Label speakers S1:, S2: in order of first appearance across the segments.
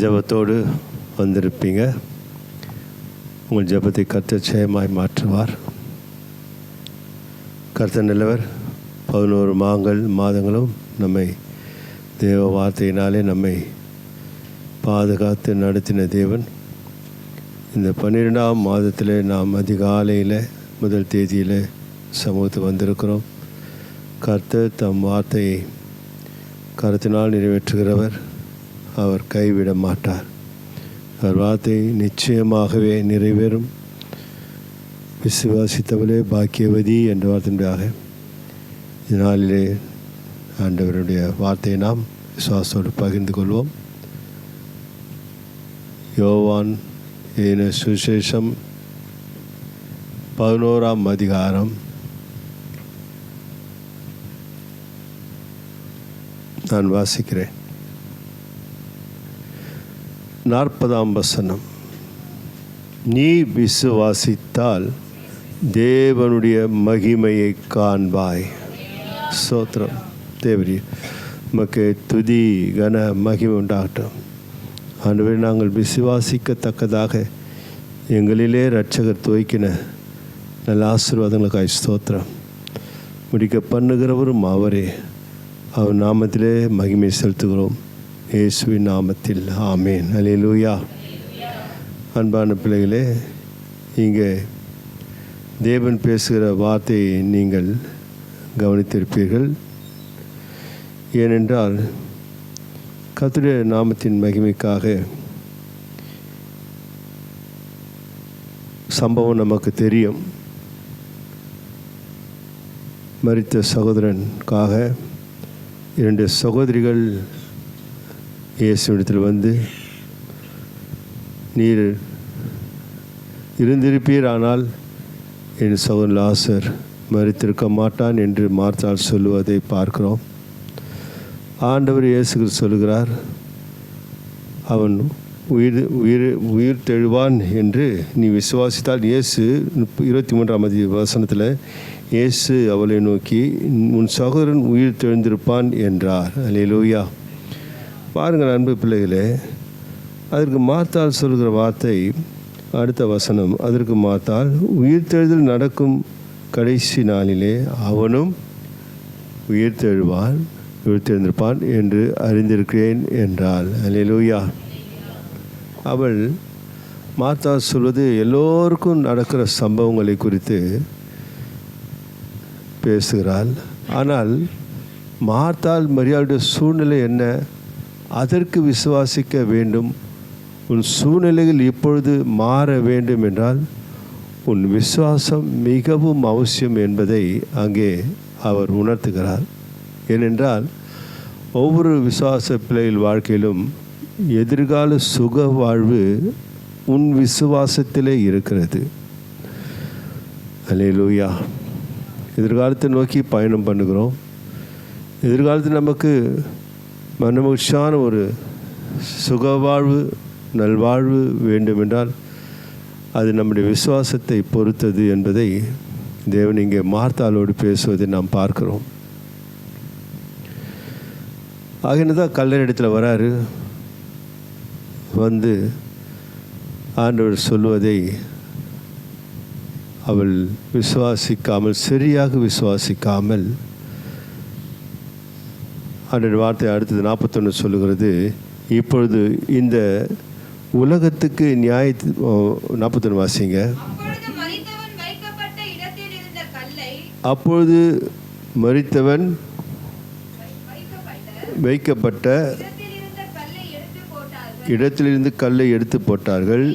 S1: ஜெபத்தோடு வந்திருப்பீங்க. உங்கள் ஜெபத்தை கர்த்தர் ஜெயமாய் மாற்றுவார். கர்த்தர் நல்லவர். 11 மாதங்களும் நம்மை தேவ வார்த்தையினாலே நம்மை பாதுகாத்து நடத்தின தேவன் இந்த 12ஆம் மாதத்தில் நாம் அதிகாலையில் முதல் தேதியில் சமூகத்துக்கு வந்திருக்கிறோம். கர்த்தர் தம் வார்த்தையை கருத்தினால் நிறைவேற்றுகிறவர். அவர் கைவிட மாட்டார். அவர் வார்த்தை நிச்சயமாகவே நிறைவேறும். விசுவாசித்தவளே பாக்கியவதி என்ற வார்த்தையாக இதனாலே ஆண்டவருடைய வார்த்தையை நாம் விசுவாசத்தோடு பகிர்ந்து கொள்வோம். யோவான் எழுதின சுவிசேஷம் 11ஆம் அதிகாரம் நான் வாசிக்கிறேன். 40ஆம் வசனம். நீ விசுவாசித்தால் தேவனுடைய மகிமையை காண்பாய். ஸ்தோத்திரம். தேவரே உமக்கு துதி கன மகிமை உண்டாகட்டும். ஆண்டவரே, நாங்கள் விசுவாசிக்கத்தக்கதாக எங்களிலே இரட்சகர் துவக்கின நல்ல ஆசீர்வாதங்களுக்காய் ஸ்தோத்திரம். முடிக்க பண்ணுகிறவரும் அவரே. அவர் நாமத்திலே மகிமை செலுத்துகிறோம். இயேசுவின் நாமத்தில் ஆமேன். அல்லேலூயா. அன்பான பிள்ளைகளே, இங்கே தேவன் பேசுகிற வார்த்தையை நீங்கள் கவனித்திருப்பீர்கள். ஏனென்றால் கர்த்தருடைய நாமத்தின் மகிமைக்காக சம்பவம் நமக்கு தெரியும். மரித்த சகோதரனுக்காக 2 சகோதரிகள் இயேசுவிடத்தில் வந்து, நீர் இருந்திருப்பீர், ஆனால் என் சகோதரன் லாசர் மரித்திருக்க மாட்டான் என்று மார்த்தாள் சொல்லுவதை பார்க்கிறோம். ஆண்டவர் இயேசு சொல்லுகிறார், அவன் உயிர் தெழுவான் என்று நீ விசுவாசித்தால். இயேசு 23ஆம் வசனத்தில் இயேசு அவளை நோக்கி, உன் சகோதரன் உயிர் தெழுந்திருப்பான் என்றார். அல்லேலூயா. பாருங்கள் அன்பு பிள்ளைகளே, அதற்கு மார்த்தாள் சொல்கிற வார்த்தை அடுத்த வசனம். அதற்கு மார்த்தாள், உயிர்த்தெழுதல் நடக்கும் கடைசி நாளிலே அவனும் உயிர்த்தெழுந்திருப்பான் என்று அறிந்திருக்கிறேன் என்றாள். அல்லேலூயா. அவள் மார்த்தாள் சொல்வது எல்லோருக்கும் நடக்கிற சம்பவங்களை குறித்து பேசுகிறாள். ஆனால் மார்த்தாள் மரியாளுடைய சூழ்நிலை என்ன? அதற்கு விசுவாசிக்க வேண்டும். உன் சூழ்நிலைகள் இப்பொழுது மாற வேண்டும் என்றால் உன் விசுவாசம் மிகவும் அவசியம் என்பதை அங்கே அவர் உணர்த்துகிறார். ஏனென்றால் ஒவ்வொரு விசுவாச பிள்ளைகள் வாழ்க்கையிலும் எதிர்கால சுக வாழ்வு உன் விசுவாசத்திலே இருக்கிறது. அல்லேலூயா. எதிர்காலத்தை நோக்கி பயணம் பண்ணுகிறோம். எதிர்காலத்தில் நமக்கு மனமகிழ்ச்சியான ஒரு சுகவாழ்வு, நல்வாழ்வு வேண்டுமென்றால் அது நம்முடைய விசுவாசத்தை பொறுத்தது என்பதை தேவன் இங்கே மார்த்தாளோடு பேசுவதை நாம் பார்க்கிறோம். ஆகினதான் கல்லறையிடத்தில் வராரு. வந்து ஆண்டவர் சொல்லுவதை அவள் விசுவாசிக்காமல், சரியாக விசுவாசிக்காமல், ஆண்டவர் வார்த்தை அடுத்தது 41 சொல்லுகிறது, இப்பொழுது இந்த உலகத்துக்கு 41 வாசிங்க. அப்பொழுது மரித்தவன் வைக்கப்பட்ட இடத்திலிருந்து கல்லை எடுத்து போட்டார்கள்.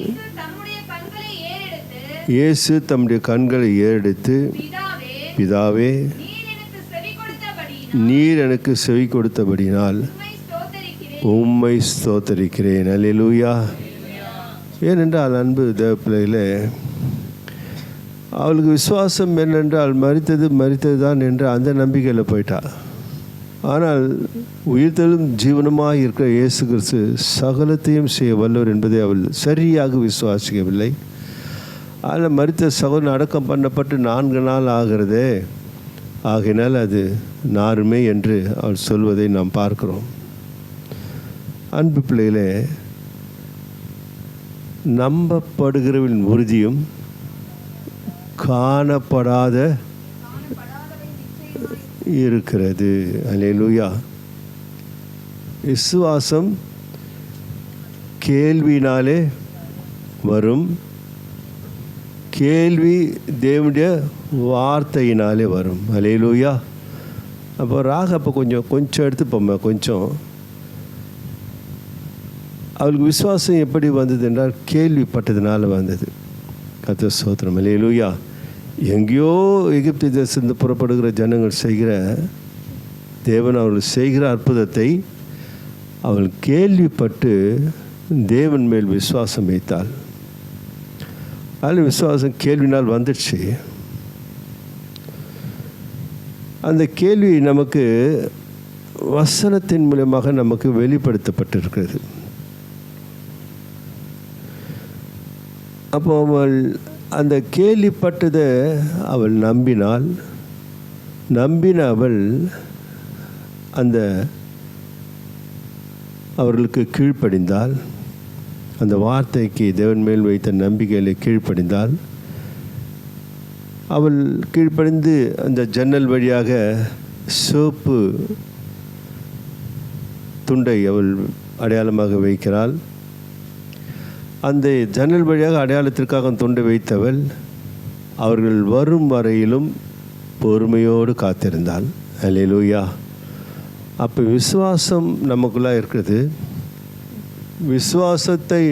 S1: இயேசு தம்முடைய கண்களை ஏறெடுத்து, பிதாவே, நீர் எனக்கு செவி கொடுத்தபடினால் உம்மை ஸ்தோத்தரிக்கிறேன். அல்லேலூயா. ஏனென்றால் அன்பு தேவ பிள்ளைகளே, அவளுக்கு விசுவாசம் என்னென்றால் மரித்தது தான் என்று அந்த நம்பிக்கையில் போயிட்டா. ஆனால் உயிர்த்தெழும் ஜீவனமாக இருக்கிற இயேசு கிறிஸ்து சகலத்தையும் செய்ய வல்லவர் என்பதை அவள் சரியாக விசுவாசிக்கவில்லை. அதில் மரித்த சகோதரன் அடக்கம் பண்ணப்பட்டு 4 நாள் ஆகிறதே, ஆகினால் அது நாருமே என்று அவர் சொல்வதை நாம் பார்க்கிறோம். அன்பு பிள்ளைகளே, நம்பப்படுகிறவரின் உறுதியும் காணப்படாத இருக்கிறது. அல்லேலூயா. விசுவாசம் கேள்வினாலே வரும், கேள்வி தேவனுடைய வார்த்தையினாலே வரும். அல்லேலூயா. அப்போ ராகப்போ கொஞ்சம் எடுத்துப்போம்மா. கொஞ்சம் அவளுக்கு விசுவாசம் எப்படி வந்தது என்றால் கேள்விப்பட்டதுனால வந்தது. கர்த்தர் ஸ்தோத்திரம். அல்லேலூயா. எங்கேயோ எகிப்து தேசத்திலிருந்து புறப்படுகிற ஜனங்கள் செய்கிற தேவன் அவர்கள் செய்கிற அற்புதத்தை அவள் கேள்விப்பட்டு தேவன் மேல் விசுவாசம் வைத்தாள். அதில் விசுவாசம் கேள்வினால் வந்துடுச்சு. அந்த கேள்வி நமக்கு வசனத்தின் மூலமாக நமக்கு வெளிப்படுத்தப்பட்டிருக்கிறது. அப்போ அவள் அந்த கேள்விப்பட்டதை அவள் நம்பின அவள் அந்த அவர்களுக்கு கீழ்ப்படிந்தாள். அந்த வார்த்தைக்கு தேவன் மேல் வைத்த நம்பிக்கையில் கீழ்ப்படிந்தாள். அவள் கீழ்ப்படிந்து அந்த ஜன்னல் வழியாக சோப்பு துண்டை அவள் அடையாளமாக வைக்கிறாள். அந்த ஜன்னல் வழியாக அடையாளத்திற்காக துண்டை வைத்தவள் அவர்கள் வரும் வரையிலும் பொறுமையோடு காத்திருந்தாள். அல்லேலூயா. அப்போ விசுவாசம் நமக்குள்ளே இருக்கிறது. விசுவாசத்தை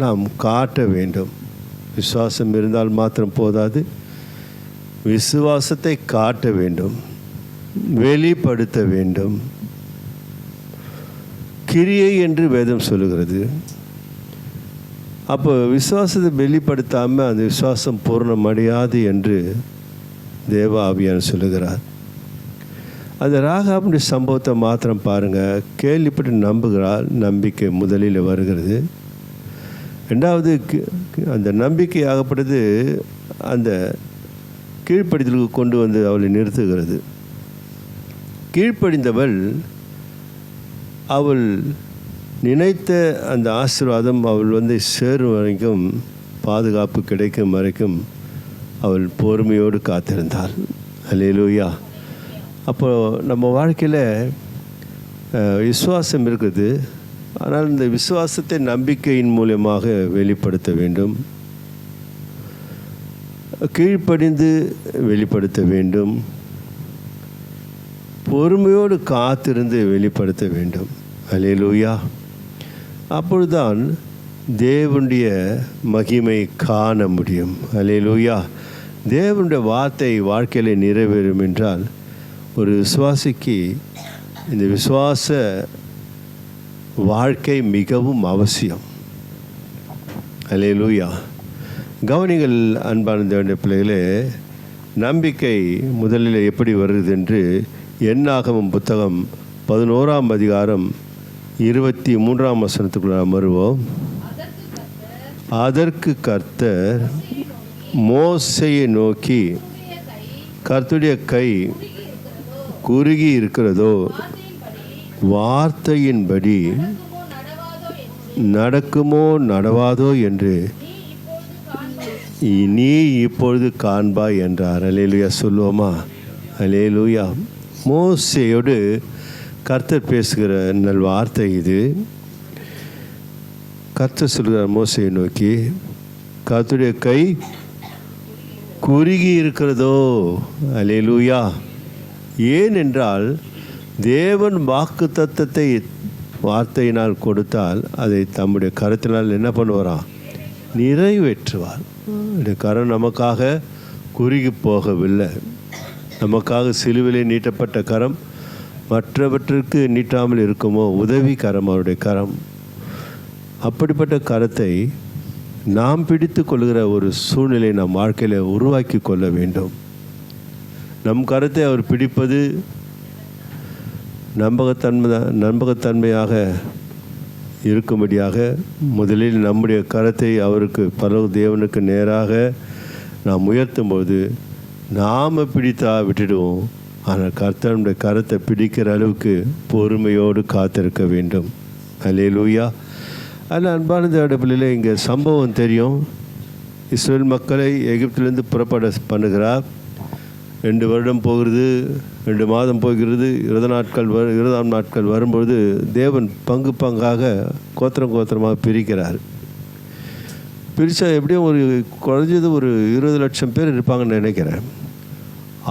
S1: நாம் காட்ட வேண்டும். விசுவாசம் இருந்தால் மாத்திரம் போதாது, விசுவாசத்தை காட்ட வேண்டும், வெளிப்படுத்த வேண்டும். கிரியை என்று வேதம் சொல்லுகிறது. அப்போ விசுவாசத்தை வெளிப்படுத்தாமல் அந்த விசுவாசம் பூர்ணமடையாது என்று தேவ ஆவியான் சொல்லுகிறார். அந்த ராகாபுடைய சம்பவத்தை மாத்திரம் பாருங்கள். கேள்விப்பட்டு நம்புகிறாள். நம்பிக்கை முதலில் வருகிறது. ரெண்டாவது அந்த நம்பிக்கை ஆகப்பட்டது அந்த கீழ்ப்படிதலுக்கு கொண்டு வந்து அவளை நிறுத்துகிறது. கீழ்ப்படிந்தவள் அவள் நினைத்த அந்த ஆசீர்வாதம் அவள் வந்து சேரும் வரைக்கும், பாதுகாப்பு கிடைக்கும் வரைக்கும் அவள் பொறுமையோடு காத்திருந்தாள். அல்லேலூயா. அப்போது நம்ம வாழ்க்கையில் விசுவாசம் இருக்குது. ஆனால் இந்த விசுவாசத்தை நம்பிக்கையின் மூலமாக வெளிப்படுத்த வேண்டும். கீழ்ப்படிந்து வெளிப்படுத்த வேண்டும். பொறுமையோடு காத்திருந்து வெளிப்படுத்த வேண்டும். அல்லேலூயா. அப்பொழுதுதான் தேவனுடைய மகிமை காண முடியும். அல்லேலூயா. தேவனுடைய வார்த்தை வாழ்க்கையில் நிறைவேறும் என்றால் ஒரு விசுவாசிக்கு இந்த விசுவாச வாழ்க்கை மிகவும் அவசியம். அல்லேலூயா. கவனிகள் அன்பான தேவனுடைய பிள்ளைகளே, நம்பிக்கை முதலில் எப்படி வருது என்று என்னாகமம் புத்தகம் 11ஆம் அதிகாரம் 23ஆம் வசனத்துக்குள்ள வருவோம். அதற்கு கர்த்தர் மோசேயை நோக்கி, கர்த்தருடைய கை குறுகி இருக்கிறதோ, வார்த்தையின்படி நடக்குமோ நடவாதோ என்று நீ இப்பொழுது காண்பாய் என்றார். அல்லேலூயா. சொல்லுவோமா? அல்லேலூயா. மோசேயோடு கர்த்தர் பேசுகிற நல் வார்த்தை இது. கர்த்தர் சொல்கிறார் மோசேயை நோக்கி, கர்த்தருடைய கை குறுகி இருக்கிறதோ. அல்லேலூயா. ஏனென்றால் தேவன் வாக்கு தத்தத்தை வார்த்தையினால் கொடுத்தால் அதை தம்முடைய கரத்தினால் என்ன பண்ணுவாராம்? நிறைவேற்றுவார். இந்த கரம் நமக்காக குறுகி போகவில்லை. நமக்காக சிலுவிலே நீட்டப்பட்ட கரம் மற்றவற்றிற்கு நீட்டாமல் இருக்குமோ உதவி கரம், அவருடைய கரம். அப்படிப்பட்ட கரத்தை நாம் பிடித்து கொள்கிற ஒரு சூழ்நிலை நம் வாழ்க்கையில் உருவாக்கி கொள்ள வேண்டும். நம் கரத்தை அவர் பிடிப்பது நம்பகத்தன்மையாக இருக்கும்படியாக முதலில் நம்முடைய கரத்தை அவருக்கு பரலோக தேவனுக்கு நேராக நாம் உயர்த்தும்போது நாம் பிடித்தா விட்டுடுவோம். ஆனால் கர்த்தருடைய கரத்தை பிடிக்கிற அளவுக்கு பொறுமையோடு காத்திருக்க வேண்டும். அல்லேலூயா. ஆனால் அன்பான தேவனுடைய பிள்ளைகளே, இங்கே சம்பவம் தெரியும். இஸ்ரேல் மக்களை எகிப்திலிருந்து புறப்பட பண்ணுகிறார். 2 வருடம் போகிறது, 2 மாதம் போகிறது. 20 நாட்கள் வரும்பொழுது தேவன் பங்கு பங்காக கோத்திரமாக பிரிக்கிறார். பிரித்தா எப்படியும் குறைஞ்சது ஒரு 20 லட்சம் பேர் இருப்பாங்கன்னு நினைக்கிறேன்.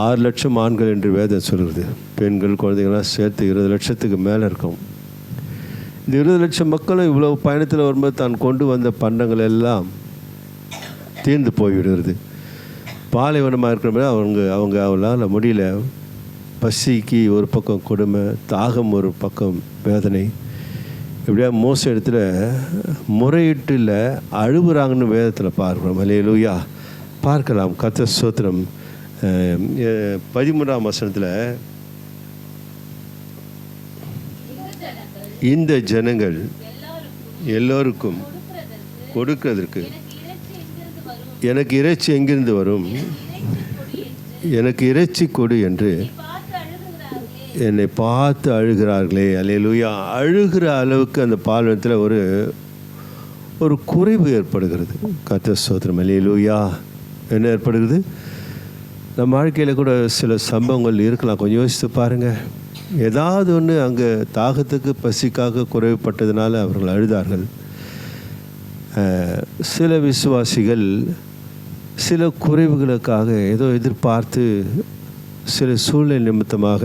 S1: 6 லட்சம் ஆண்கள் என்று வேதம் சொல்கிறது. பெண்கள் குழந்தைங்களாம் சேர்த்து 20 லட்சத்துக்கு மேலே இருக்கும். இந்த 20 லட்சம் மக்களும் இவ்வளோ பயணத்தில் வரும்போது தான் கொண்டு வந்த பண்டங்கள் எல்லாம் தீர்ந்து போய்விடுகிறது. பாலைவனமாக இருக்கிற மாதிரி அவங்களால் முடியல. பசிக்கு ஒரு பக்கம் கொடுமை, தாகம் ஒரு பக்கம் வேதனை. எப்படியா மோச இடத்துல முறையீட்டில் அழுகுறாங்கன்னு வேதத்தில் பார்க்குறோம். அல்லேலூயா. பார்க்கலாம். கர்த்தர் ஸ்தோத்திரம். 13ஆம் வசனத்தில், இந்த ஜனங்கள் எல்லோருக்கும் கொடுக்கிறதற்கு எனக்கு இறைச்சி எங்கிருந்து வரும், எனக்கு இறைச்சி கொடு என்று என்னை பார்த்து அழுகிறார்களே. அல்லேலூயா. அழுகிற அளவுக்கு அந்த பால்வனத்தில் ஒரு குறைவு ஏற்படுகிறது. கர்த்தர் ஸ்தோத்திரம். அல்லேலூயா. என்ன ஏற்படுகிறது? நம்ம வாழ்க்கையில் கூட சில சம்பவங்கள் இருக்கலாம். கொஞ்சம் யோசித்து பாருங்கள். ஏதாவது ஒன்று அங்கே தாகத்துக்கு பசிக்காக குறைவுபட்டதுனால அவர்கள் அழுதார்கள். சில விசுவாசிகள் சில குறைவுகளுக்காக ஏதோ எதிர்பார்த்து சில சூழ்நிலை நிமித்தமாக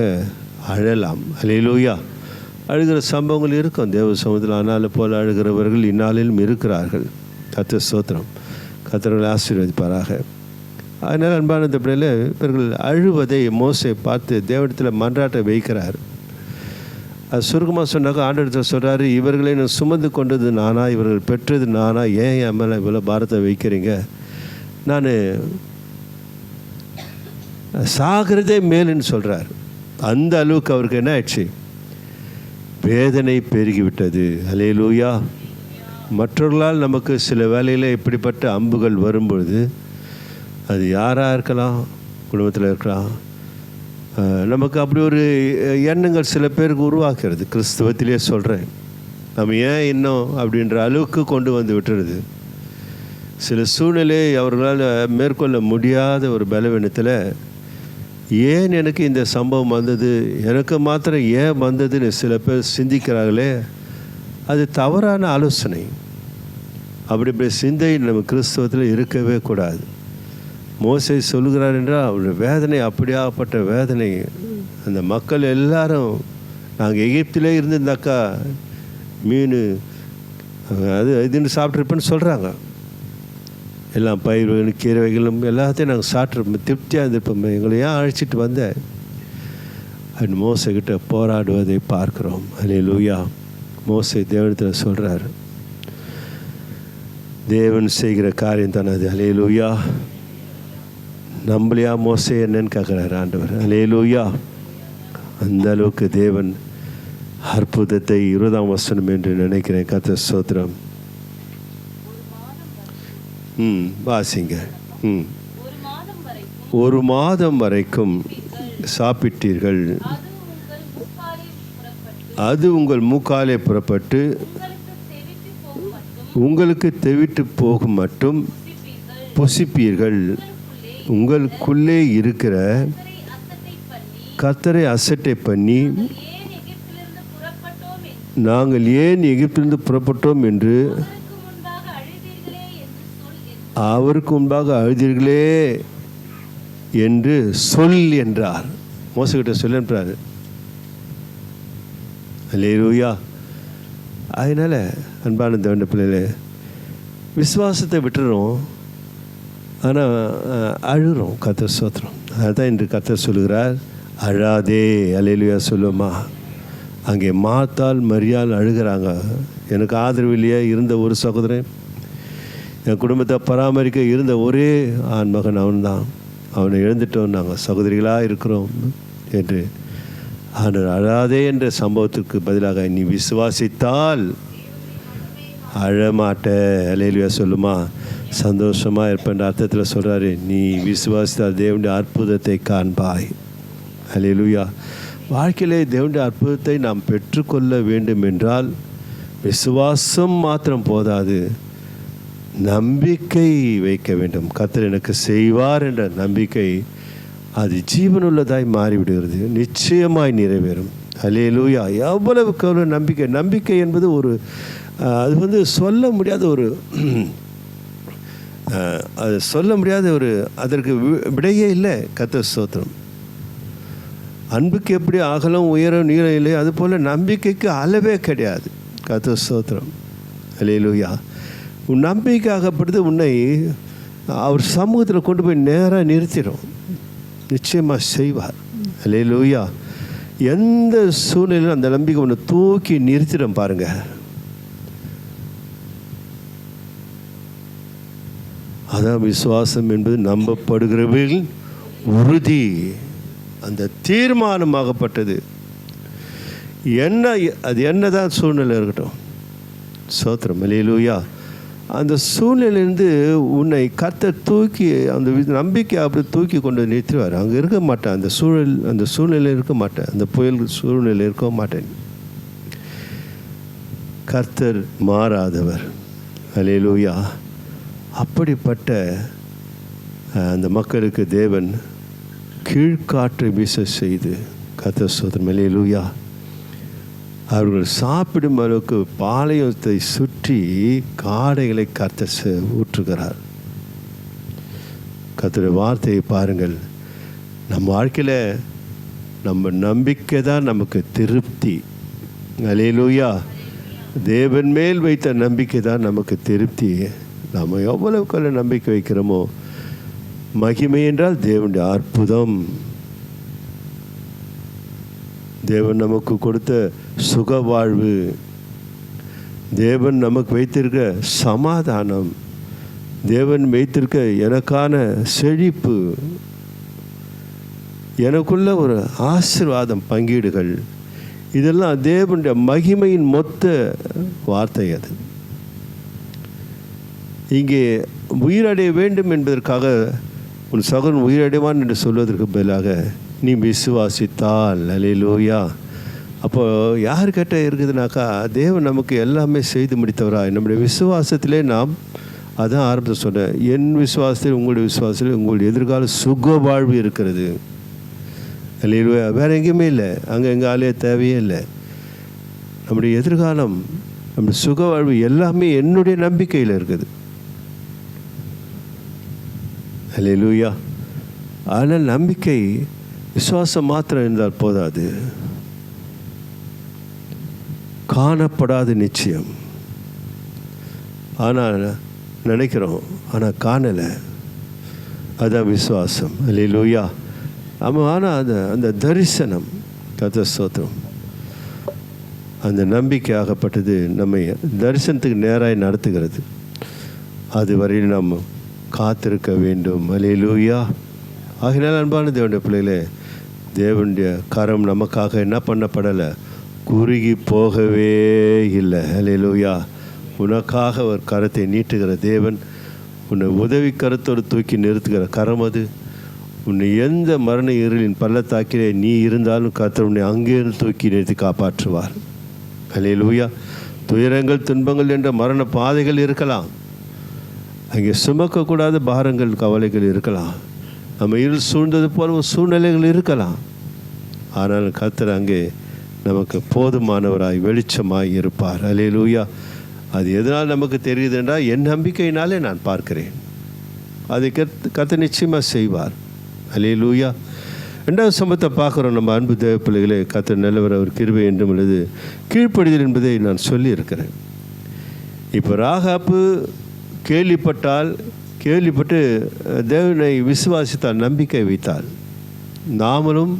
S1: அழலாம். அல்லேலூயா. அழுகிற சம்பவங்கள் இருக்கும் தேவ சமூகத்தில். ஆனால் போல் அழுகிறவர்கள் இந்நாளிலும் இருக்கிறார்கள். கர்த்தர் ஸ்தோத்திரம். கர்த்தர்களை ஆசீர்வதிப்பாராக. அதனால் அன்பான பிள்ளையில் இவர்கள் அழுவதை மோசே பார்த்து தேவனிடத்தில் மன்றாட்ட வைக்கிறார். அது சுருக்கமாக சொன்னாக்க ஆண்டவர்கிட்ட சொல்கிறாரு, இவர்களை நான் சுமந்து கொண்டது நானா, இவர்கள் பெற்றது நானா, ஏன் என் மேலே இவ்வளோ பாரத்தை வைக்கிறீங்க, நான் சாகிறதே மேலுன்னு சொல்கிறார். அந்த அளவுக்கு அவருக்கு என்ன ஆயிடுச்சு? வேதனை பெருகிவிட்டது. அல்லேலூயா. மற்றவர்களால் நமக்கு சில வேளையில் இப்படிப்பட்ட அம்புகள் வரும்பொழுது, அது யாராக இருக்கலாம், குடும்பத்தில் இருக்கலாம், நமக்கு அப்படி ஒரு எண்ணங்கள் சில பேருக்கு உருவாக்குறது. கிறிஸ்தவத்திலே சொல்கிறேன். நம்ம ஏன் இன்னும் அப்படின்ற அளவுக்கு கொண்டு வந்து விட்டுறது. சில சூழ்நிலை அவர்களால் மேற்கொள்ள முடியாத ஒரு பலவீனத்தில், ஏன் எனக்கு இந்த சம்பவம் வந்தது, எனக்கு மாத்திரம் ஏன் வந்ததுன்னு சில பேர் சிந்திக்கிறார்களே, அது தவறான ஆலோசனை. அப்படி சிந்தை நம்ம கிறிஸ்தவத்தில் இருக்கவே கூடாது. மோசே சொல்கிறார் என்றால் அவருடைய வேதனை அப்படியாப்பட்ட வேதனை. அந்த மக்கள் எல்லாரும், நாங்கள் எகிப்திலே இருந்திருந்தாக்கா மீன் அது இதுன்னு சாப்பிட்ருப்பேன்னு சொல்கிறாங்க. எல்லாம் பயிர்களும் கீரைகளும் எல்லாத்தையும் நாங்கள் சாப்பிட்ருப்போம், திருப்தியாக இருந்திருப்போம், எங்களை ஏன் அழைச்சிட்டு வந்தேன் அப்படின்னு மோசைக்கிட்ட போராடுவதை பார்க்குறோம். அல்லேலூயா. மோசே தேவனிடத்தில் சொல்கிறார். தேவன் செய்கிற காரியம் தானே அது. அல்லேலூயா. நம்மளையா மோசே என்னன்னு கேட்குறாரு ஆண்டவர். அல்லேலூயா. அந்த அளவுக்கு தேவன் அற்புதத்தை 20ஆம் வசனம் என்று நினைக்கிறேன். கர்த்தர் ஸ்தோத்திரம். வாசிங்க. ஒரு மாதம் வரைக்கும் சாப்பிட்டீர்கள், அது உங்கள் மூக்காலே புறப்பட்டு உங்களுக்கு தெவிட்டு போகும் மட்டும் புசிப்பீர்கள். உங்களுக்குள்ளே இருக்கிற கர்த்தரை அசட்டை பண்ணி, நாங்கள் ஏன் எகிப்திலிருந்து புறப்பட்டோம் என்று அவருக்கு முன்பாக அழுதீர்களே என்று சொல் என்றார். மோசக்கிட்ட சொல் என்றார். அல்லேலூயா. அதனால் அன்பான தேவனுடைய பிள்ளைகளே, விசுவாசத்தை விட்டுறோம், ஆனால் அழுகிறோம். கர்த்தர் ஸ்தோத்திரம். அதுதான் இன்று கர்த்தர் சொல்லுகிறார், அழாதே. அல்லேலூயா சொல்லுமா. அங்கே மார்த்தாள் மரியாள் அழுகிறாங்க. எனக்கு ஆதரவு இல்லையா இருந்த ஒரு சகோதரன், என் குடும்பத்தை பராமரிக்க இருந்த ஒரே ஆண் மகன் அவன்தான், அவனை எழுந்துட்டோம், நாங்கள் சகோதரிகளாக இருக்கிறோம் என்று. ஆனால் அழாதே என்ற சம்பவத்திற்கு பதிலாக நீ விசுவாசித்தால் அழமாட்ட. அல்லேலூயா சொல்லுமா. சந்தோஷமாக இருப்பேன் அர்த்தத்தில் சொல்கிறாரு. நீ விசுவாசித்தால் தேவனுடைய அற்புதத்தை காண்பாய். அல்லேலூயா. வாழ்க்கையிலே தேவனுடைய அற்புதத்தை நாம் பெற்றுக்கொள்ள வேண்டும் என்றால் விசுவாசம் மாத்திரம் போதாது, நம்பிக்கை வைக்க வேண்டும். கர்த்தர் எனக்கு செய்வார் என்ற நம்பிக்கை அது ஜீவனுள்ளதாய் மாறிவிடுகிறது, நிச்சயமாய் நிறைவேறும். அல்லேலூயா. எவ்வளவுக்கு எவ்வளோ நம்பிக்கை. நம்பிக்கை என்பது ஒரு அது சொல்ல முடியாத ஒரு அது சொல்ல முடியாத ஒரு அதற்கு விடையே இல்லை. கர்த்தர் ஸ்தோத்திரம். அன்புக்கு எப்படி அகலம் உயரம் நீளம் இல்லை, அதுபோல் நம்பிக்கைக்கு அளவே கிடையாது. கர்த்தர் ஸ்தோத்திரம். அல்லேலூயா. உன் நம்பிக்கையாகப்படுது உன்னை அவர் சமூகத்தில் கொண்டு போய் நேராக நிறுத்திடும். நிச்சயமாக செய்வார். அல்லேலூயா. எந்த சூழ்நிலையிலும் அந்த நம்பிக்கை உன்னை தூக்கி நிறுத்திடும். பாருங்க, அதான் விசுவாசம் என்பது நம்பப்படுகிறவர்கள் உறுதி, அந்த தீர்மானமாகப்பட்டது. அது என்னதான் சூழ்நிலை இருக்கட்டும். ஸ்தோத்திரம். அல்லேலூயா. அந்த சூழ்நிலையிலேருந்து உன்னை கர்த்தர் தூக்கி அந்த நம்பிக்கை அப்படி தூக்கி கொண்டு நிறுத்துவார். அங்கே இருக்க மாட்டேன், அந்த சூழ்நிலையில் இருக்க மாட்டேன், அந்த புயல் சூழ்நிலையில் இருக்க மாட்டேன். கர்த்தர் மாறாதவர். அல்லேலூயா. அப்படிப்பட்ட அந்த மக்களுக்கு தேவன் கீழ்காற்றை வீச செய்து, கர்த்தர் ஸ்தோத்திரம். அல்லேலூயா. அவர்கள் சாப்பிடும் அளவுக்கு பாளையத்தை சுற்றி காடைகளை கர்த்தர் ஊற்றுகிறார். கர்த்தருடைய வார்த்தையை பாருங்கள். நம்ம வாழ்க்கையில் நம்ம நம்பிக்கை தான் நமக்கு திருப்தி. அல்லேலூயா. தேவன் மேல் வைத்த நம்பிக்கை தான் நமக்கு திருப்தி. நம்ம எவ்வளவுக்கு நம்பிக்கை வைக்கிறோமோ, மகிமை என்றால் தேவனுடைய அற்புதம், தேவன் நமக்கு கொடுத்த சுக வாழ்வு, தேவன் நமக்கு வைத்திருக்க சமாதானம், தேவன் வைத்திருக்க எனக்கான செழிப்பு, எனக்குள்ள ஒரு ஆசீர்வாதம், பங்கீடுகள், இதெல்லாம் தேவனுடைய மகிமையின் மொத்த வார்த்தை. அது இங்கே உயிரடைய வேண்டும் என்பதற்காக உன் சகோதரன் உயிரடைவான் என்று சொல்வதற்கு பதிலாக நீ விசுவாசித்தால். அல்லேலூயா. அப்போது யார்கிட்ட இருக்குதுனாக்கா, தேவன் நமக்கு எல்லாமே செய்து முடித்தவராய் நம்முடைய விசுவாசத்திலே நாம் அதான் ஆரம்பத்தை சொன்னேன். என் விசுவாசத்தில் உங்களுடைய விசுவாசத்தில் உங்களுடைய எதிர்கால சுக வாழ்வு இருக்கிறது. அல்லேலூயா. வேறு எங்கேயுமே இல்லை, அங்கே எங்கள் ஆலயே தேவையே இல்லை. நம்முடைய எதிர்காலம், நம்முடைய சுக வாழ்வு எல்லாமே என்னுடைய நம்பிக்கையில் இருக்குது. அல்லேலூயா. ஆனால் நம்பிக்கை விசுவாசம் மாத்திரம் இருந்தால் போதாது, காணப்படாத நிச்சயம். ஆனால் நினைக்கிறோம், ஆனால் காணலை. அதுதான் விசுவாசம். அல்லேலூயா. ஆமாம். ஆனால் அந்த தரிசனம், கர்த்தர் ஸ்தோத்திரம், அந்த நம்பிக்கை ஆகப்பட்டது நம்மை தரிசனத்துக்கு நேராக நடத்துகிறது. அது வரையில் நாம் காத்திருக்க வேண்டும். அல்லேலூயா. ஆகினால் அன்பான தேவனுடைய பிள்ளைகளே, தேவனுடைய கரம் நமக்காக என்ன பண்ணப்படலை, குறுகி போகவே இல்லை. அல்லேலூயா. உனக்காக ஒரு கரத்தை நீட்டுகிற தேவன், உன்னை உதவி கரத்தோடு தூக்கி நிறுத்துகிற கரம் அது. உன்னை எந்த மரண இருளின் பள்ளத்தாக்கிலே நீ இருந்தாலும் கர்த்தர் உன்னை அங்கேயிருந்து தூக்கி நிறுத்தி காப்பாற்றுவார். அல்லேலூயா. துயரங்கள் துன்பங்கள் என்ற மரண பாதைகள் இருக்கலாம், அங்கே சுமக்கக்கூடாத பாரங்கள் கவலைகள் இருக்கலாம், நம்ம இருள் சூழ்ந்தது போல சூழ்நிலைகள் இருக்கலாம். ஆனால் கர்த்தர் அங்கே நமக்கு போதுமானவராய் வெளிச்சமாய் இருப்பார். அல்லேலூயா. அது எதனால் நமக்கு தெரியுது என்றால், என் நம்பிக்கையினாலே நான் பார்க்கிறேன். அதை கர்த்தர் நிச்சயமாக செய்வார். அல்லேலூயா. ரெண்டாவது சம்பவத்தை பார்க்குறோம். நம்ம அன்பு தேவ பிள்ளைகளே, கர்த்தர் நல்லவர், அவர் கிருபை என்றும் உள்ளது, கீழ்ப்படிதல் என்பதை நான் சொல்லியிருக்கிறேன். இப்போ ராகாப்பு கேள்விப்பட்டு தேவனை விசுவாசித்தால், நம்பிக்கை வைத்தால், நாமளும்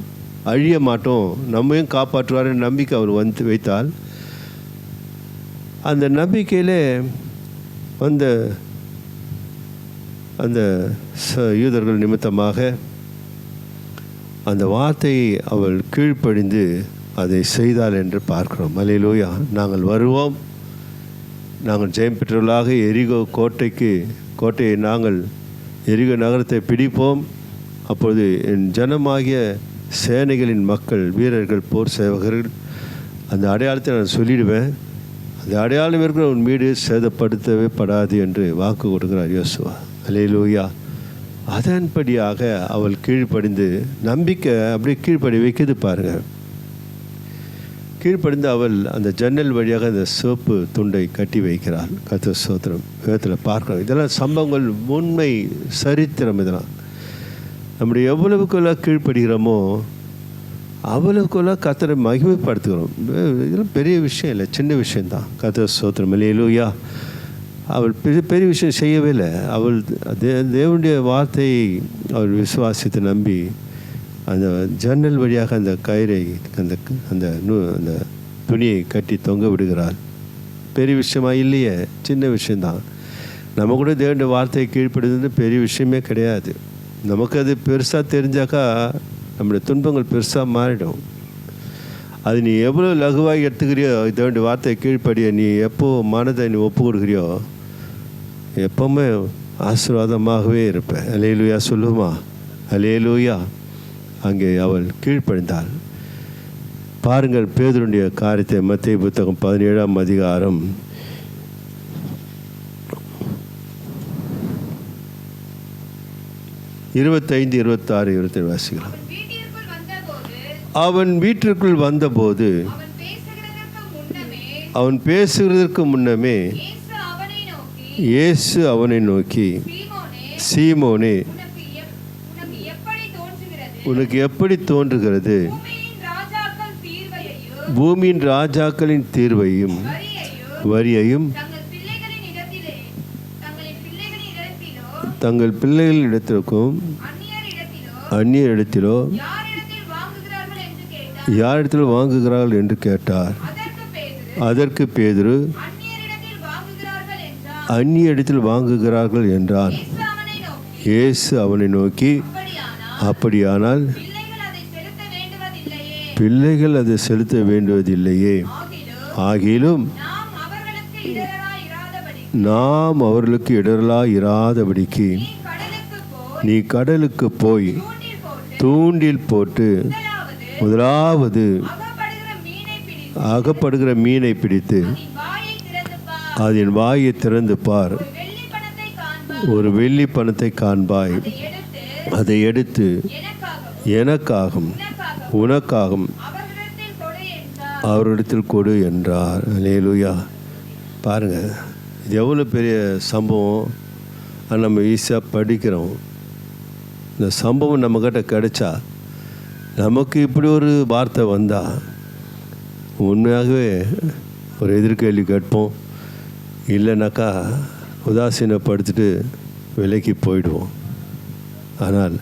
S1: அழிய மாட்டோம், நம்மையும் காப்பாற்றுவார் நம்பிக்கை அவர் வைத்தால், அந்த நம்பிக்கையிலே அந்த யூதர்கள் நிமித்தமாக அந்த வார்த்தையை அவள் கீழ்ப்படிந்து அதை செய்தாள் என்று பார்க்கிறோம். அல்லேலூயா. நாங்கள் வருவோம், நாங்கள் ஜெயம் பெற்றவர்களாக எரிகோ கோட்டையை நாங்கள் எரிகோ நகரத்தை பிடிப்போம். அப்பொழுது என் ஜனமாகிய சேனைகளின் மக்கள், வீரர்கள், போர் சேவகர்கள், அந்த அடையாளத்தை நான் சொல்லிடுவேன். அது அடையாளம் இருக்கிற உன் வீடு சேதப்படுத்தவே படாது என்று வாக்கு கொடுக்கிறார் யோசுவா. அல்லேலூயா. அதன்படியாக அவள் கீழ்ப்படிந்து, நம்பிக்கை அப்படியே கீழ்ப்படி வைக்கிது பாருங்கள். கீழ்ப்படிந்து அவள் அந்த ஜன்னல் வழியாக அந்த சிவப்பு துண்டை கட்டி வைக்கிறாள். கர்த்தர் ஸ்தோத்திரம். வேதத்தில் பார்க்கிறோம். இதெல்லாம் சம்பவங்கள், உண்மை சரித்திரம். இதெல்லாம் நம்முடைய எவ்வளவுக்குள்ள கீழ்ப்படுகிறோமோ அவ்வளவுக்குள்ள கர்த்தரை மகிமைப்படுத்துகிறோம். இதெல்லாம் பெரிய விஷயம் இல்லை, சின்ன விஷயந்தான். கர்த்தர் ஸ்தோத்திரம். அல்லேலூயா. அவள் பெரிய விஷயம் செய்யவே இல்லை. அவள் தேவனுடைய வார்த்தையை அவள் விசுவாசித்து நம்பி அந்த ஜன்னல் வழியாக அந்த கயிறை அந்த அந்த அந்த துணியை கட்டி தொங்க விடுகிறாள். பெரிய விஷயமா இல்லையே, சின்ன விஷயந்தான். நம்ம கூட தேவனுடைய வார்த்தையை கீழ்ப்படுறது பெரிய விஷயமே கிடையாது. நமக்கு அது பெருசாக தெரிஞ்சாக்கா நம்முடைய துன்பங்கள் பெருசாக மாறிடும். அது நீ எவ்வளோ லகுவாக எடுத்துக்கிறியோ, தேவனுடைய வார்த்தையை கீழ்ப்படிய நீ எப்போ மனதை நீ ஒப்பு கொடுக்குறியோ எப்போவுமே ஆசீர்வாதமாகவே இருப்பேன். அல்லேலூயா சொல்லுமா? அல்லேலூயா. அங்கே அவள் கீழ்ப்படிந்தாள். பாருங்கள் பேதுருடைய காரியத்தை. மத்தேயு புத்தகம் 17ஆம் அதிகாரம் 25, 26, 27 வாசிக்கலாம். அவன் வீட்டிற்குள் வந்தபோது அவன் பேசுகிறதற்கு முன்னமே இயேசு அவனை நோக்கி, சீமோனே, உனக்கு எப்படி தோன்றுகிறது? பூமியின் ராஜாக்களின் தீர்வையும் வரியையும் தங்கள் பிள்ளைகளிடத்திற்கும் அந்நியரிடத்திலோ யாரிடத்தில் வாங்குகிறார்கள் என்று கேட்டார். அதற்கு பேதுரு, அந்நிய இடத்தில் வாங்குகிறார்கள் என்றான். இயேசு அவனை நோக்கி, அப்படியானால் பிள்ளைகள் அதை செலுத்த வேண்டுவதில்லையே, ஆகிலும் நாம் அவர்களுக்கு இடரலாய் இராதபடிக்கு நீ கடலுக்கு போய் தூண்டில் போட்டு முதலாவது அகப்படுகிற மீனை பிடித்து அதன் வாயை திறந்து பார். ஒரு வெள்ளி பணத்தை காண்பாய். அதை எடுத்து எனக்காகும் உனக்காகும் அவரிடத்தில் கொடு என்றார். அல்லேலூயா. பாருங்கள், இது எவ்வளோ பெரிய சம்பவம். அது நம்ம ஈஸியாக படிக்கிறோம். இந்த சம்பவம் நம்மக்கிட்ட கிடைச்சா, நமக்கு இப்படி ஒரு வார்த்தை வந்தால் உண்மையாகவே ஒரு எதிர்கேள்வி கேட்போம். இல்லைனாக்கா உதாசீனப்படுத்திட்டு விலைக்கு போயிடுவோம். ஆனால்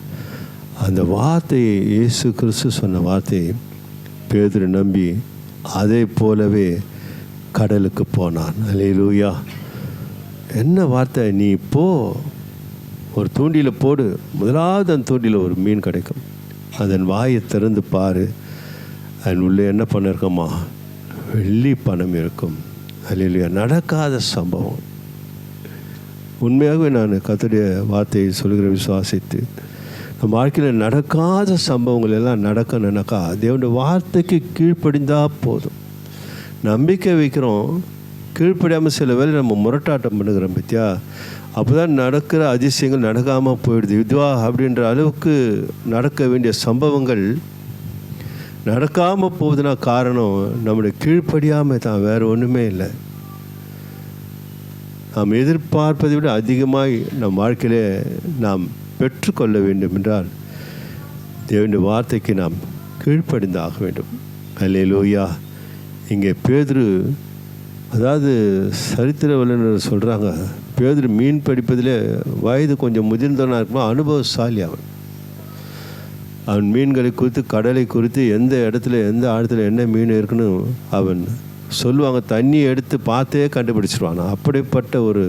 S1: அந்த வார்த்தையை, இயேசு கிறிஸ்து சொன்ன வார்த்தையை பேதுரு நம்பி அதே போலவே கடலுக்கு போனான். அல்லேலூயா. என்ன வார்த்தை? நீ போ, ஒரு தூண்டியில் போடு, முதலாவது அந்த தூண்டியில் ஒரு மீன் கிடைக்கும். அதன் வாயை திறந்து பாரு, அதன் உள்ளே என்ன பண்ண இருக்கோமா? வெள்ளி பணம் இருக்கும். அல்லேலூயா. நடக்காத சம்பவம். உண்மையாகவே நான் கர்த்தருடைய வார்த்தையை சொல்கிற விசுவாசித்து நம்ம வாழ்க்கையில் நடக்காத சம்பவங்கள் எல்லாம் நடக்கணுன்னாக்கா தேவனுடைய வார்த்தைக்கு கீழ்ப்படிந்தால் போதும். நம்பிக்கை வைக்கிறோம், கீழ்ப்படியாமல் சில வேலை நம்ம முரட்டாட்டம் பண்ணுகிறோம் பற்றியா. அப்போ தான் நடக்கிற அதிசயங்கள் நடக்காமல் போயிடுது. இதுவா அப்படின்ற அளவுக்கு நடக்க வேண்டிய சம்பவங்கள் நடக்காமல் போகுதுன்னா காரணம் நம்முடைய கீழ்ப்படியாமல் தான், வேறு ஒன்றுமே இல்லை. நாம் எதிர்பார்ப்பதை விட அதிகமாக நம் வாழ்க்கையிலே நாம் பெற்றுக்கொள்ள வேண்டும் என்றால் தேவனுடைய வார்த்தைக்கு நாம் கீழ்ப்படிந்தாக வேண்டும். அல்லேலூயா. இங்கே பேதுரு, அதாவது சரித்திர வல்லுநர் சொல்கிறாங்க, பேதுரு மீன் பிடிப்பதில் வயது கொஞ்சம் முதிர்ந்தவனாக இருக்குமா, அனுபவசாலி அவன். அவன் மீன்களை குறித்து, கடலை குறித்து, எந்த இடத்துல எந்த ஆழத்தில் என்ன மீன் இருக்குன்னு அவன் சொல்லுவாங்க. தண்ணியை எடுத்து பார்த்தே கண்டுபிடிச்சிருவான். அப்படிப்பட்ட ஒரு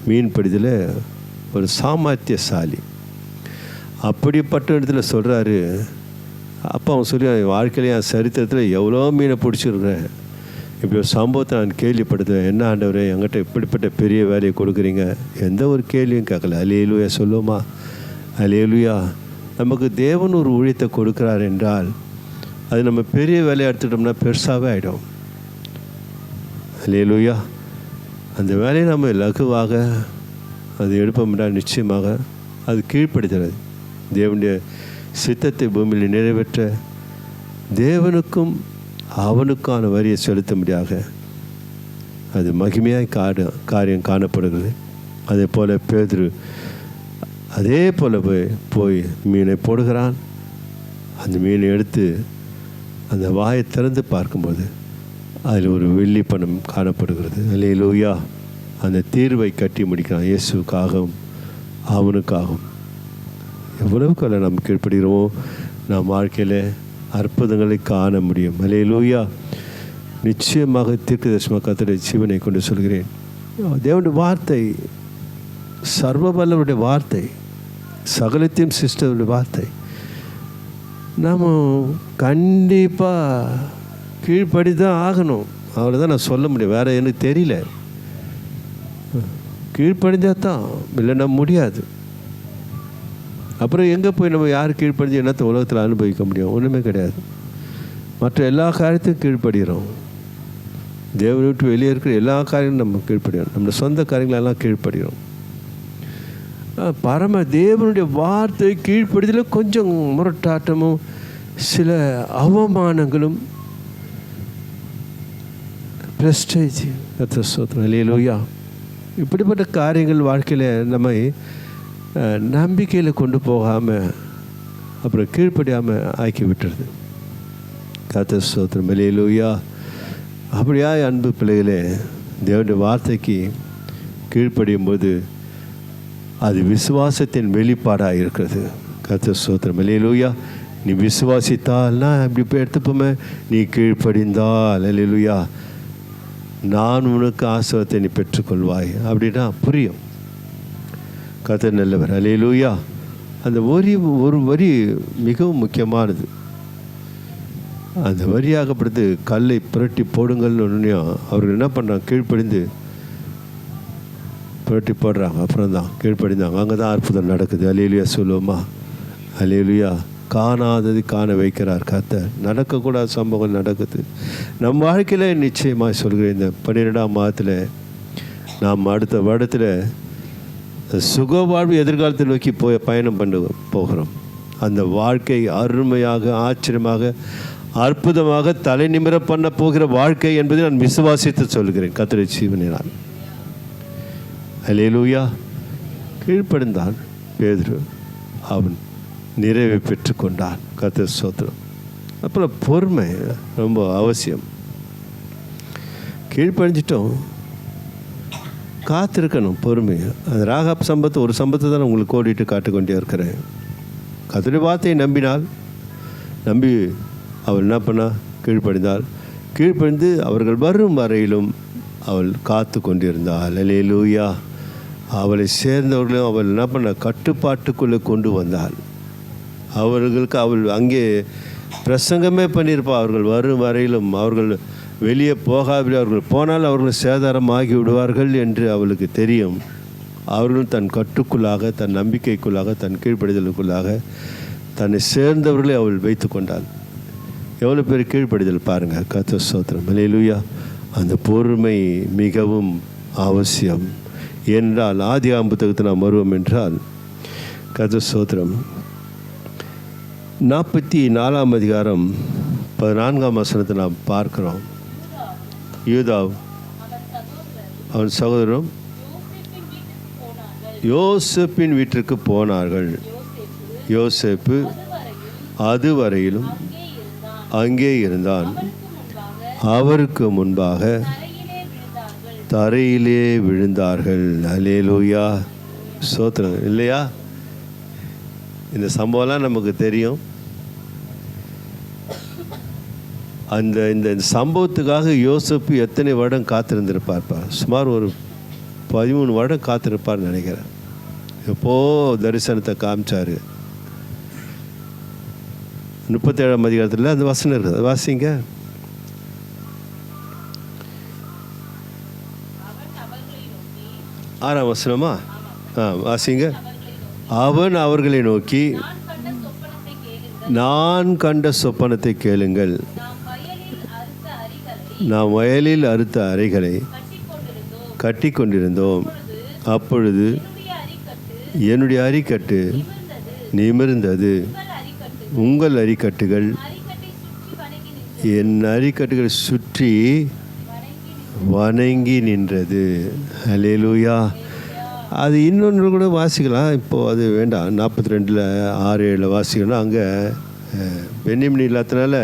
S1: மீன் பிடிதில் ஒரு சாமர்த்தியசாலி. அப்படிப்பட்ட இடத்துல சொல்கிறாரு. அப்போ அவன் சொல்லி, வாழ்க்கையில என் சரித்திரத்தில் எவ்வளோ மீனை பிடிச்சிருக்கிறேன், இப்படி ஒரு சம்பவத்தை நான் கேள்விப்படுத்துவேன். என்ன ஆண்டவரே, என்கிட்ட இப்படிப்பட்ட பெரிய வேலையை கொடுக்குறீங்க? எந்த ஒரு கேள்வியும் கேட்கல. அல்லேலூயா சொல்லுமா? அல்லேலூயா. நமக்கு தேவன் ஒரு ஊழியத்தை கொடுக்குறார் என்றால் அது நம்ம பெரிய வேலையை எடுத்துட்டோம்னா பெருசாகவே ஆகிடும். அல்லேலூயா. அந்த வேலையை நம்ம இலகுவாக அது எடுப்போம்னா நிச்சயமாக அது கீழ்ப்படுகிறது. தேவனுடைய சித்தத்தை பூமியில் நிறைவேற்ற தேவனுக்கும் அவனுக்கான வரியை செலுத்தும்படியாக அது மகிமையாய் காரியம் காணப்படுகிறது. அதே போல் பேதுரு அதே போல் போய் மீனை போடுகிறான். அந்த மீனை எடுத்து அந்த வாயை திறந்து பார்க்கும்போது அதில் ஒரு வெள்ளி பணம் காணப்படுகிறது. அல்லேலூயா. அந்த தீர்வை கட்டி முடிக்கிறான் இயேசுக்காகவும் அவனுக்காகவும். எவ்வளவுக்கு நாம் கீழ்ப்படுகிறோமோ நாம் வாழ்க்கையில் அற்புதங்களை காண முடியும். அல்லேலூயா. நிச்சயமாக தீர்க்கதரிசனமாக கர்த்தருடைய ஜீவனை கொண்டு சொல்கிறேன். தேவனுடைய வார்த்தை சர்வ வல்லவருடைய வார்த்தை, சகலத்தையும் சிருஷ்டித்தவருடைய வார்த்தை. நாம் கண்டிப்பாக கீழ்ப்படி தான் ஆகணும். அவ்வளோதான் நான் சொல்ல முடியும். வேறு எனக்கு தெரியல. கீழ்ப்படிஞ்சால் தான், இல்லைன்னா முடியாது. அப்புறம் எங்கே போய் நம்ம யார் கீழ்ப்படிஞ்சு என்னத்தை உலகத்தில் அனுபவிக்க முடியும்? ஒன்றுமே கிடையாது. மற்ற எல்லா காரியத்தையும் கீழ்ப்படுகிறோம். தேவனை விட்டு வெளியே இருக்கிற எல்லா காரியங்களும் நம்ம கீழ்ப்படுகிறோம். நம்ம சொந்த காரியங்களெல்லாம் கீழ்ப்படுகிறோம். பரம தேவனுடைய வார்த்தை கீழ்ப்படுதலில் கொஞ்சம் முரட்டாட்டமும் சில அவமானங்களும் பிரஸ்டேஜ் அல்லேலூயா இப்படிப்பட்ட காரியங்கள் வாழ்க்கையில் நம்மை நம்பிக்கையில் கொண்டு போகாமல் அப்புறம் கீழ்ப்படியாமல் ஆக்கி விட்டுறது. கர்த்தர் ஸ்தோத்திரம். அல்லேலூயா. அப்படியா அன்பு பிள்ளைகளே, தேவனுடைய வார்த்தைக்கு கீழ்ப்படியும் போது அது விசுவாசத்தின் வெளிப்பாடாக இருக்கிறது. கர்த்தர் ஸ்தோத்திரம். அல்லேலூயா. நீ விசுவாசித்தால்னா இப்படி போய் எடுத்துப்போமே, நீ கீழ்ப்படிந்தால் அல்லேலூயா நான் உனக்கு ஆசீர்வாதத்தை நீ பெற்றுக்கொள்வாய் அப்படின்னா புரியும். கர்த்தர் நல்லவர். அல்லேலூயா. அந்த ஒரு வரி மிகவும் முக்கியமானது. அந்த வரியாகப்படுத்து கல்லை புரட்டி போடுங்கள்னு ஒன்றையும் அவர்கள் என்ன பண்ணுறாங்க, கீழ்ப்படிந்து புரட்டி போடுறாங்க. அப்புறம் தான் கீழ்ப்படிந்தாங்க. அங்கே தான் அற்புதம் நடக்குது. அல்லேலூயா சொல்லுவோமா? அல்லேலூயா. காணாதது காண வைக்கிறார் கர்த்தர். நடக்கக்கூடாத சம்பவங்கள் நடக்குது நம் வாழ்க்கையில். நிச்சயமாக சொல்கிறேன், இந்த 12ஆம் மாதத்தில் நாம் அடுத்த வருடத்தில் சுகவாழ்வு எதிர்காலத்தை நோக்கி பயணம் பண்ண போகிறோம். அந்த வாழ்க்கை அருமையாக, ஆச்சரியமாக, அற்புதமாக தலை நிமிர பண்ண போகிற வாழ்க்கை என்பதை நான் விசுவாசித்து சொல்கிறேன். கர்த்தருடைய ஜீவனினால். அல்லேலூயா. கீழ்ப்படிந்தான் பேதுரு, அவன் நிறைவை பெற்றுக்கொண்டான். கர்த்தர் ஸ்தோத்திரம். அப்புறம் பொறுமை ரொம்ப அவசியம். கீழ்ப்படிஞ்சிட்டோம், காத்திருக்கணும், பொறுமை. அந்த ராகாப் சம்பத்து ஒரு சம்பத்தை தான் உங்களுக்கு கோடிட்டு காட்டுக்கொண்டே இருக்கிறேன். கர்த்தருடைய வார்த்தையை நம்பி அவள் என்ன பண்ணா, கீழ்ப்படிந்தாள். கீழ்ப்படிந்து அவர்கள் வரும் வரையிலும் அவள் காத்து கொண்டிருந்தாள். அல்லேலூயா. அவளை சேர்ந்தவர்களும் அவள் என்ன பண்ண, கட்டுப்பாட்டுக்குள்ளே கொண்டு வந்தாள். அவர்களுக்கு அவள் அங்கே பிரசங்கமே பண்ணியிருப்பாள். அவர்கள் வரும் வரையிலும் அவர்கள் வெளியே போகாவில்லை. அவர்கள் போனால் அவர்கள் சேதாரமாகி விடுவார்கள் என்று அவளுக்கு தெரியும். அவர்களும் தன் கட்டுக்குள்ளாக, தன் நம்பிக்கைக்குள்ளாக, தன் கீழ்ப்படிதலுக்குள்ளாக தன்னை சேர்ந்தவர்களை அவள் வைத்து கொண்டாள். எவ்வளோ பேர் கீழ்ப்படிதல் பாருங்கள். கர்த்தர் ஸ்தோத்திரம். அல்லேலூயா. அந்த பொறுமை மிகவும் அவசியம். என்றால் ஆதியாகம புத்தகத்தை நாம் வருவோம் என்றால், கர்த்தர் ஸ்தோத்திரம், 44ஆம் அதிகாரம் 14ஆம் வசனத்தை நாம் பார்க்கிறோம். யூதா அவன் சகோதரரும் யோசேப்பின் வீட்டிற்கு போனார்கள். யோசேப்பு அதுவரையிலும் அங்கே இருந்தான். அவருக்கு முன்பாக தரையிலே விழுந்தார்கள். அல்லேலூயா. ஸ்தோத்திரம். இல்லையா? இந்த சம்பவம்லாம் நமக்கு தெரியும். இந்த சம்பவத்துக்காக யோசேப்பு எத்தனை வருடம் காத்திருந்திருப்பார்ப்பா? சுமார் ஒரு 13 வருடம் காத்திருப்பார்னு நினைக்கிறேன். எப்போ தரிசனத்தை காமிச்சார். 37ஆம் அதிகாரத்தில் அந்த வசனம் இருக்குது, அது வாசிங்க. ஆறாம் வசனமா? வாசிங்க. அவன் அவர்களை நோக்கி, நான் கண்ட சொப்பனத்தை கேளுங்கள். நாம் வயலில் அறுத்த அறைகளை கட்டி கொண்டிருந்தோம். அப்பொழுது என்னுடைய அரிக்கட்டு நிமிர்ந்தது, உங்கள் அரிக்கட்டுகள் என் அரிக்கட்டுகள் சுற்றி வணங்கி நின்றது. அல்லேலூயா. அது இன்னொன்று கூட வாசிக்கலாம், இப்போது அது வேண்டாம். 42 6 7 வாசிக்கணும். அங்கே பென்னிமினி இல்லாதனால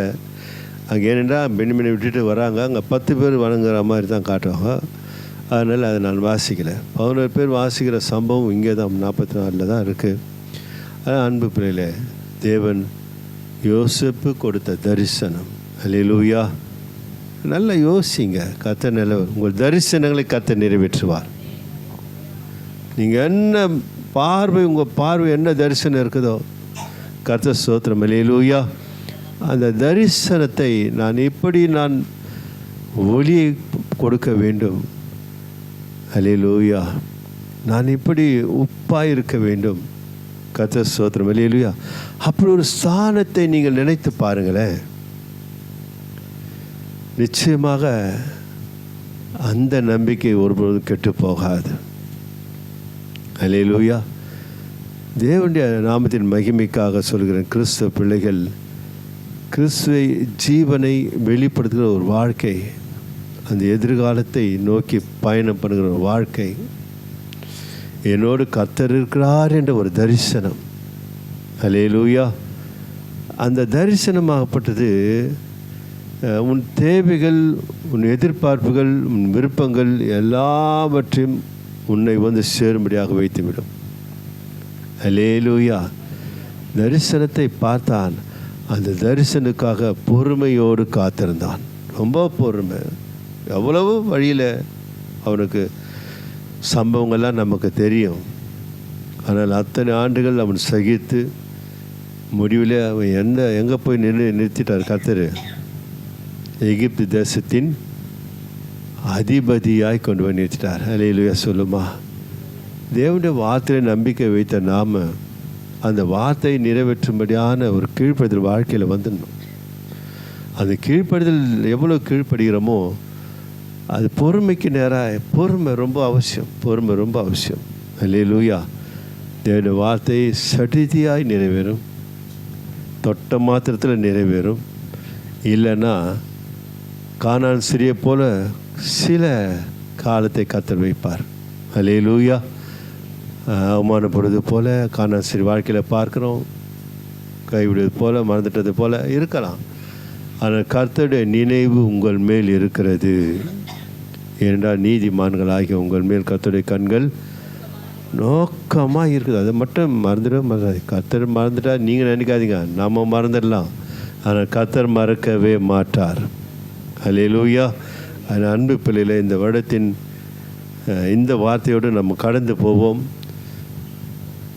S1: அங்கே ஏனென்றா பென்னிமினை விட்டுட்டு வராங்க, அங்கே 10 பேர் வணங்குற மாதிரி தான் காட்டுவாங்க. அதனால் அதை நான் வாசிக்கலை. 11 பேர் வாசிக்கிற சம்பவம் இங்கே தான் 44 தான் இருக்குது. அதான் அன்பு பிள்ளைகளே, தேவன் யோசேப்பு கொடுத்த தரிசனம். அல்லேலூயா. நல்லா யோசிங்க. கர்த்தர் நல்லவர். உங்கள் தரிசனங்களை கர்த்தர் நிறைவேற்றுவார். நீங்கள் என்ன பார்வை, உங்கள் பார்வை என்ன தரிசனம் இருக்குதோ, கர்த்தர் ஸ்தோத்திரம். அல்லேலூயா. அந்த தரிசனத்தை நான் ஒளியை கொடுக்க வேண்டும். அல்லேலூயா. நான் இப்படி உப்பாக இருக்க வேண்டும். கர்த்தர் ஸ்தோத்திரம். அல்லேலூயா. அப்படி ஒரு ஸ்தானத்தை நீங்கள் நினைத்து பாருங்களேன். நிச்சயமாக அந்த நம்பிக்கை ஒருபொழுதும் கெட்டு போகாது. அல்லேலூயா. தேவனுடைய நாமத்தின் மகிமைக்காக சொல்கிறேன், கிறிஸ்துவ பிள்ளைகள் கிறிஸ்துவை ஜீவனை வெளிப்படுத்துகிற ஒரு வாழ்க்கை, அந்த எதிர்காலத்தை நோக்கி பயணம் பண்ணுகிற ஒரு வாழ்க்கை, என்னோடு கர்த்தர் இருக்கிறார் என்ற ஒரு தரிசனம். அல்லேலூயா. அந்த தரிசனமாகப்பட்டது உன் தேவைகள், உன் எதிர்பார்ப்புகள், உன் விருப்பங்கள் எல்லாவற்றையும் உன்னை வந்து சேரும்படியாக வைத்துவிடும். அல்லேலூயா. தரிசனத்தை பார்த்தான். அந்த தரிசனுக்காக பொறுமையோடு காத்திருந்தான். ரொம்ப பொறுமை. எவ்வளவு வழியில் அவனுக்கு சம்பவங்கள்லாம் நமக்கு தெரியும். ஆனால் அத்தனை ஆண்டுகள் அவன் சகித்து முடிவில் அவன் எங்கே போய் நிறுத்திட்டார் கர்த்தர்? எகிப்து தேசத்தின் அதிபதியாய் கொண்டு போய் நிறுத்திட்டார். அல்லேலூயா. சொல்லுமா. தேவனுடைய வார்த்தையை நம்பிக்கை வைத்த நாம் அந்த வார்த்தையை நிறைவேற்றும்படியான ஒரு கீழ்ப்படுதல் வாழ்க்கையில் வந்துடணும். அந்த கீழ்ப்படுதல் எவ்வளோ கீழ்ப்படுகிறோமோ அது பொறுமைக்கு நேராக. பொறுமை ரொம்ப அவசியம். பொறுமை ரொம்ப அவசியம். அல்லேலூயா. தேவனுடைய வார்த்தை சடிதியாய் நிறைவேறும். தொட்ட மாத்திரத்தில் நிறைவேறும். இல்லைன்னா கானான் ஸ்திரியை போல சில காலத்தை கர்த்தர் வைப்பார். அல்லேலூயா. அவமானப்படுவது போல கானான் ஸ்திரி வாழ்க்கையில் பார்க்குறோம். கைவிடுவது போல, மறந்துட்டது போல இருக்கலாம். ஆனால் கர்த்தருடைய நினைவு உங்கள் மேல் இருக்கிறது. ஏனென்றால் நீதிமான்களாகிய உங்கள் மேல் கர்த்தருடைய கண்கள் நோக்கமாக இருக்குது. அதை மட்டும் மறந்துடாது. கர்த்தர் மறந்துட்டா நீங்கள் நினைக்காதீங்க, நம்ம மறந்துடலாம். ஆனால் கர்த்தர் மறக்கவே மாட்டார். அல்லேலூயா. அதன் அன்பு பிள்ளையில் இந்த வருடத்தின் இந்த வார்த்தையோடு நம்ம கடந்து போவோம்.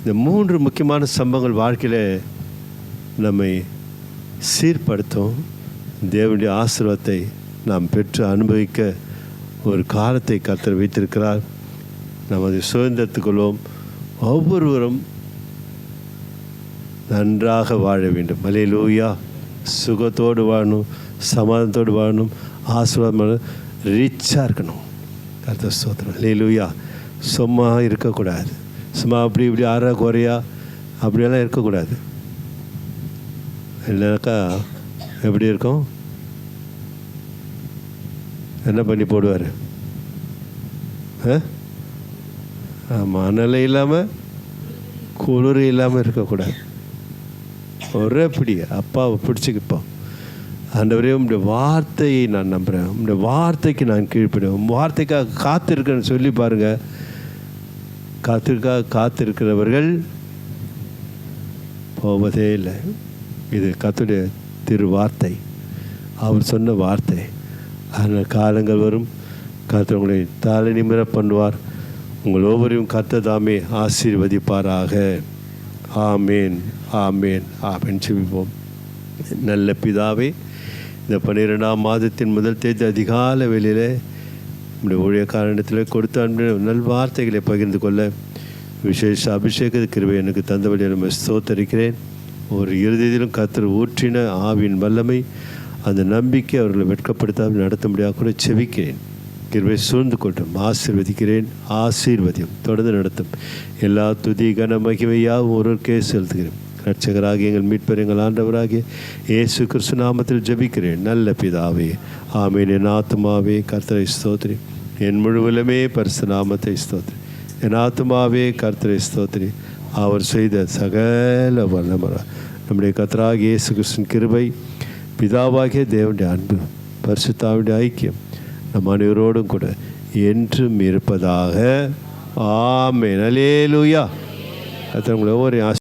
S1: இந்த 3 முக்கியமான சம்பவங்கள் வாழ்க்கையில் நம்மை சீர்படுத்தும். தேவனுடைய ஆசீர்வாதத்தை நாம் பெற்று அனுபவிக்க ஒரு காலத்தை கர்த்தர் வைத்திருக்கிறார். நாம் அதை சுதந்திரத்துக்கொள்வோம். ஒவ்வொருவரும் நன்றாக வாழ வேண்டும். அல்லேலூயா. சுகத்தோடு வாழணும், சமாதானத்தோடு வாழணும், ஆசீர்வாதம் ரிச்சாக இருக்கணும். கர்த்தர் ஸ்தோத்திரம். அல்லேலூயா. சும்மா இருக்கக்கூடாது. சும்மா அப்படி இப்படி ஆறா குறையா அப்படியெல்லாம் இருக்கக்கூடாது. இல்லைனாக்கா எப்படி இருக்கும்? என்ன பண்ணி போடுவார்? மணலை இல்லாமல் குளிர் இல்லாமல் இருக்கக்கூடாது. ஒரே பிடி அப்பாவை பிடிச்சிக்கப்போம். ஆண்டவரே, உங்களுடைய வார்த்தையை நான் நம்புகிறேன், உங்களுடைய வார்த்தைக்கு நான் கீழ்ப்படுவேன், வார்த்தைக்காக காத்திருக்கேன்னு சொல்லி பாருங்கள். காத்திருக்கிறவர்கள் போவதே இல்லை. இது கர்த்தருடைய திருவார்த்தை, அவர் சொன்ன வார்த்தை. அதனால் காலங்கள் வரும், கர்த்தர் உங்களை தலை நிமிர பண்ணுவார். உங்கள் ஒவ்வொருவரையும் கர்த்தர் தாமே ஆசீர்வதிப்பாராக. ஆமேன், ஆமேன், ஆமேன். செபிப்போம். நல்ல பிதாவே, இந்த 12ஆம் மாதத்தின் முதல் தேதி அதிகால வேளையில் நம்முடைய ஊழியக்காரனிடத்தில் கொடுத்த நல்வார்த்தைகளை பகிர்ந்து கொள்ள விசேஷ அபிஷேக கிருபை எனக்கு தந்தபடி நம்ம ஸ்தோத்தரிக்கிறேன். ஒரு இறுதியிலும் கர்த்தர் ஊற்றின ஆவின் வல்லமை அந்த நம்பிக்கை அவர்களை வெட்கப்படுத்தாமல் நடத்தும்படியாக கூட செபிக்கிறேன். கிருபை சூழ்ந்து கொள்ளும். ஆசீர்வதிக்கிறேன். ஆசீர்வதியும் தொடர்ந்து நடத்தும். எல்லா துதி கன மகிமையாகவும் ஒருவருக்கே செலுத்துகிறேன். ரட்சகராகிய எங்கள் மீட்பர் எங்கள் ஆண்டவராகிய இயேசு கிறிஸ்து நாமத்தில் ஜெபிக்கிறேன் நல்ல பிதாவே, ஆமீன். என் ஆத்துமாவே கர்த்தரை ஸ்தோத்திரி, என் முழுவலுமே பரிசு நாமத்தை ஸ்தோத்திரி. என் ஆத்துமாவே கர்த்தரை ஸ்தோத்திரி, அவர் செய்த சகல வல்லமரா நம்முடைய கர்த்தராகிய இயேசு கிறிஸ்துவின் கிருபை, பிதாவாகிய தேவனுடைய அன்பு, பரிசுத்தாவினுடைய ஐக்கியம் நம் அனைவரோடும் கூட என்றும் இருப்பதாக. ஆமென். அல்லேலூயா. கர்த்தர் உங்களை ஒவ்வொரு